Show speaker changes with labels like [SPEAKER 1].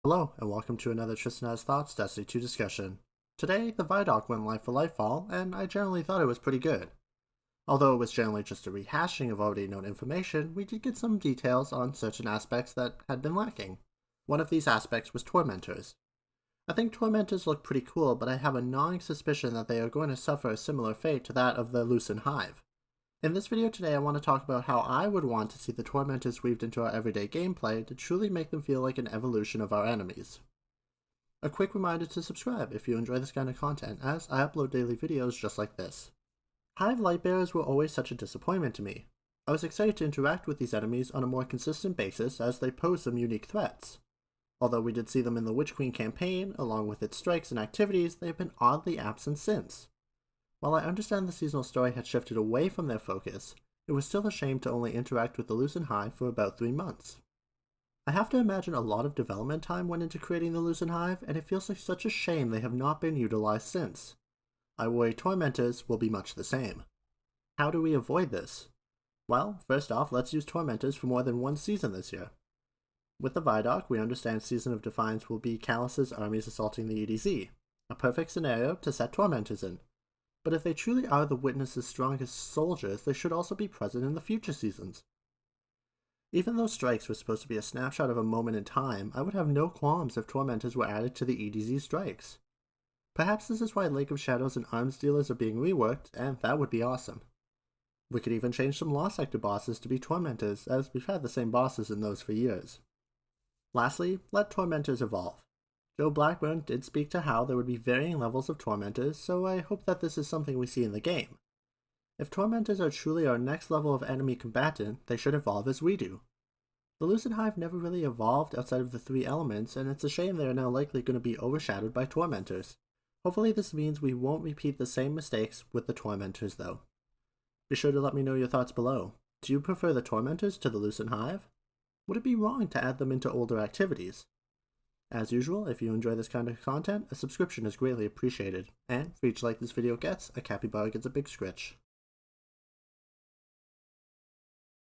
[SPEAKER 1] Hello, and welcome to another Tristan Has Thoughts Destiny 2 discussion. Today, the Vidoc went live for Lightfall, and I generally thought it was pretty good. Although it was generally just a rehashing of already known information, we did get some details on certain aspects that had been lacking. One of these aspects was Tormentors. I think Tormentors look pretty cool, but I have a gnawing suspicion that they are going to suffer a similar fate to that of the Lucen Hive. In this video today, I want to talk about how I would want to see the Tormentors weaved into our everyday gameplay to truly make them feel like an evolution of our enemies. A quick reminder to subscribe if you enjoy this kind of content, as I upload daily videos just like this. Hive Lightbearers were always such a disappointment to me. I was excited to interact with these enemies on a more consistent basis as they pose some unique threats. Although we did see them in the Witch Queen campaign, along with its strikes and activities, they have been oddly absent since. While I understand the seasonal story had shifted away from their focus, it was still a shame to only interact with the Lucen Hive for about 3 months. I have to imagine a lot of development time went into creating the Lucen Hive, and it feels like such a shame they have not been utilized since. I worry Tormentors will be much the same. How do we avoid this? Well, first off, let's use Tormentors for more than one season this year. With the Vidoc, we understand Season of Defiance will be Callus's armies assaulting the EDZ, a perfect scenario to set Tormentors in. But if they truly are the Witness's strongest soldiers, they should also be present in the future seasons. Even though strikes were supposed to be a snapshot of a moment in time, I would have no qualms if Tormentors were added to the EDZ strikes. Perhaps this is why Lake of Shadows and Arms Dealers are being reworked, and that would be awesome. We could even change some Lost Sector bosses to be Tormentors, as we've had the same bosses in those for years. Lastly, let Tormentors evolve. Joe Blackburn did speak to how there would be varying levels of Tormentors, so I hope that this is something we see in the game. If Tormentors are truly our next level of enemy combatant, they should evolve as we do. The Lucen Hive never really evolved outside of the 3 elements, and it's a shame they are now likely going to be overshadowed by Tormentors. Hopefully this means we won't repeat the same mistakes with the Tormentors though. Be sure to let me know your thoughts below. Do you prefer the Tormentors to the Lucen Hive? Would it be wrong to add them into older activities? As usual, if you enjoy this kind of content, a subscription is greatly appreciated, and for each like this video gets, a capybara gets a big scritch.